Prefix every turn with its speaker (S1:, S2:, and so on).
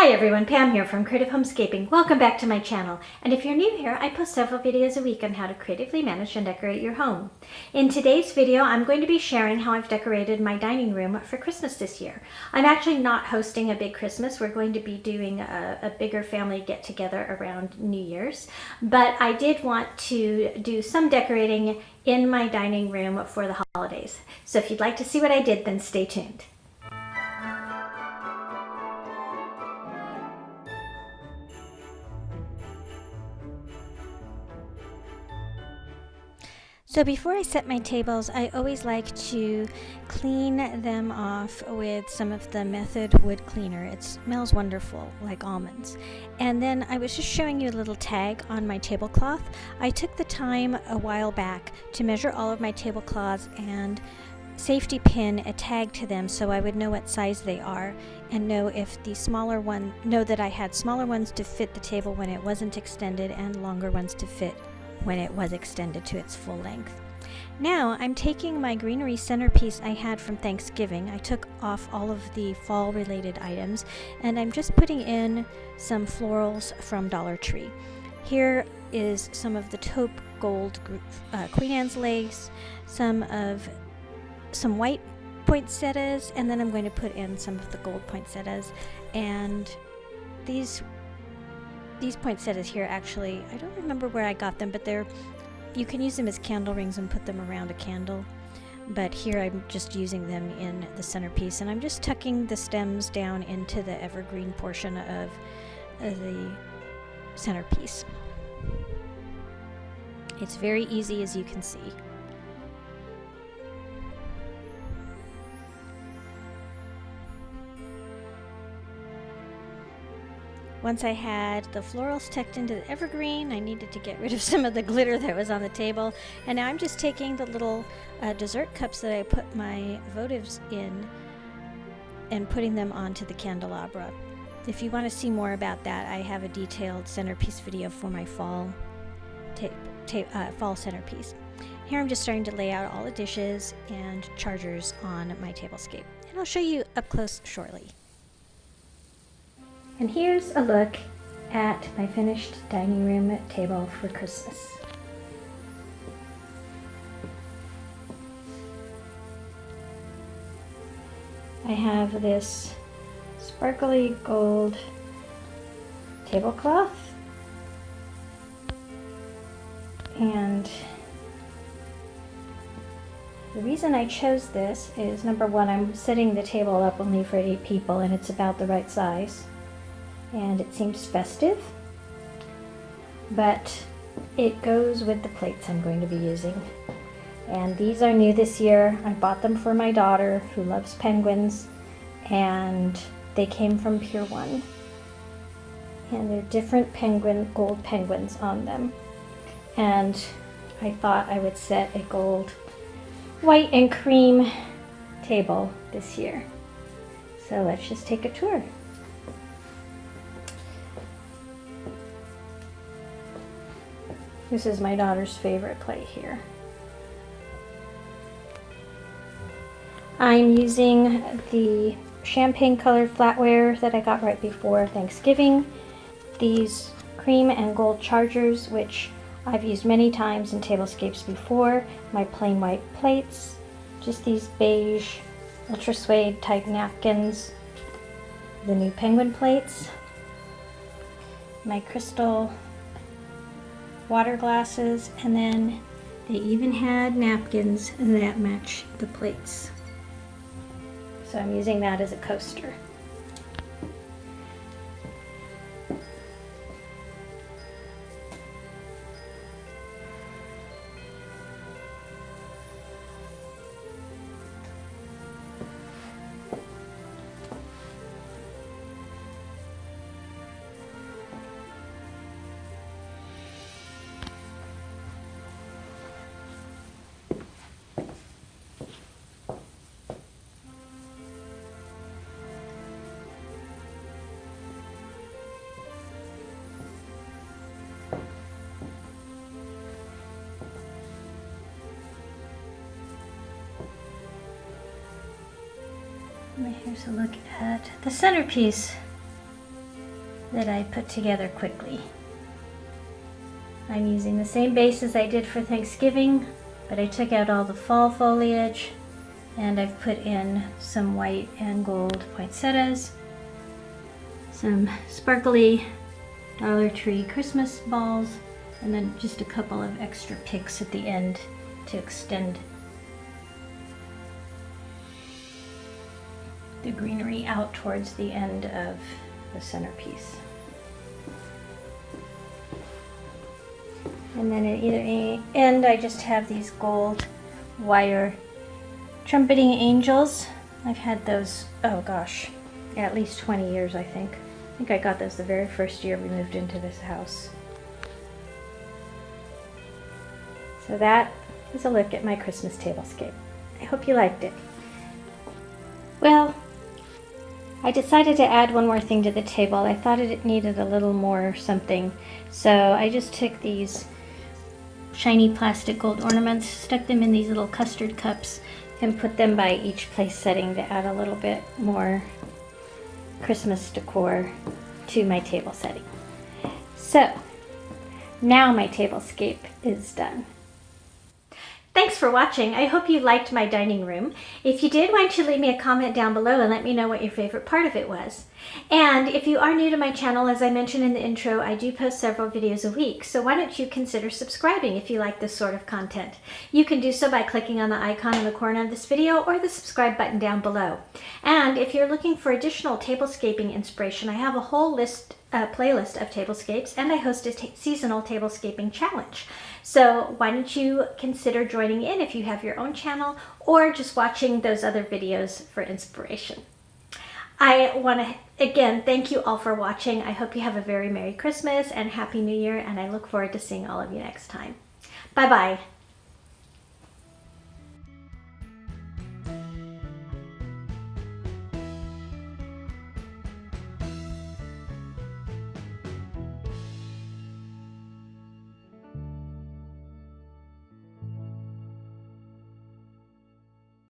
S1: Hi everyone, Pam here from Creative Homescaping. Welcome back to my channel. And if you're new here, I post several videos a week on how to creatively manage and decorate your home. In today's video, I'm going to be sharing how I've decorated my dining room for Christmas this year. I'm actually not hosting a big Christmas. We're going to be doing a bigger family get-together around New Year's. But I did want to do some decorating in my dining room for the holidays. So if you'd like to see what I did, then stay tuned. So before I set my tables, I always like to clean them off with some of the Method wood cleaner. It smells wonderful, like almonds. And then I was just showing you a little tag on my tablecloth. I took the time a while back to measure all of my tablecloths and safety pin a tag to them so I would know what size they are and know if the smaller one, know that I had smaller ones to fit the table when it wasn't extended and longer ones to fit when it was extended to its full length. Now I'm taking my greenery centerpiece I had from Thanksgiving. I took off all of the fall related items and I'm just putting in some florals from Dollar Tree. Here is some of the taupe gold Queen Anne's lace, some white poinsettias, and then I'm going to put in some of the gold poinsettias. And these poinsettias here, actually, I don't remember where I got them, but you can use them as candle rings and put them around a candle. But here I'm just using them in the centerpiece, and I'm just tucking the stems down into the evergreen portion of the centerpiece. It's very easy, as you can see. Once I had the florals tucked into the evergreen, I needed to get rid of some of the glitter that was on the table. And now I'm just taking the little dessert cups that I put my votives in and putting them onto the candelabra. If you want to see more about that, I have a detailed centerpiece video for my fall centerpiece. Here I'm just starting to lay out all the dishes and chargers on my tablescape. And I'll show you up close shortly. And here's a look at my finished dining room table for Christmas. I have this sparkly gold tablecloth, and the reason I chose this is, number one, I'm setting the table up only for 8 people and it's about the right size. And it seems festive, but it goes with the plates I'm going to be using. And these are new this year. I bought them for my daughter who loves penguins, and they came from Pier 1. And they're different gold penguins on them. And I thought I would set a gold, white, and cream table this year. So let's just take a tour. This is my daughter's favorite plate here. I'm using the champagne colored flatware that I got right before Thanksgiving. These cream and gold chargers, which I've used many times in tablescapes before. My plain white plates. Just these beige ultra suede type napkins. The new penguin plates. My crystal water glasses, and then they even had napkins that match the plates. So I'm using that as a coaster. Here's a look at the centerpiece. that I put together quickly. I'm using the same base as I did for Thanksgiving, but I took out all the fall foliage and I've put in some white and gold poinsettias, some sparkly Dollar Tree Christmas balls, and then just a couple of extra picks at the end to extend the greenery out towards the end of the centerpiece. And then at either end I just have these gold wire trumpeting angels. I've had those, oh gosh, at least 20 years I think. I think I got those the very first year we moved into this house. So that is a look at my Christmas tablescape. I hope you liked it. Well, I decided to add one more thing to the table. I thought it needed a little more something. So I just took these shiny plastic gold ornaments, stuck them in these little custard cups, and put them by each place setting to add a little bit more Christmas decor to my table setting. So now my tablescape is done. Thanks for watching. I hope you liked my dining room. If you did, why don't you leave me a comment down below and let me know what your favorite part of it was. And if you are new to my channel, as I mentioned in the intro, I do post several videos a week, so why don't you consider subscribing if you like this sort of content. You can do so by clicking on the icon in the corner of this video or the subscribe button down below. And if you're looking for additional tablescaping inspiration, I have a whole playlist of tablescapes, and I host a seasonal tablescaping challenge. So why don't you consider joining in if you have your own channel or just watching those other videos for inspiration. I want to again thank you all for watching. I hope you have a very Merry Christmas and Happy New Year, and I look forward to seeing all of you next time. Bye bye.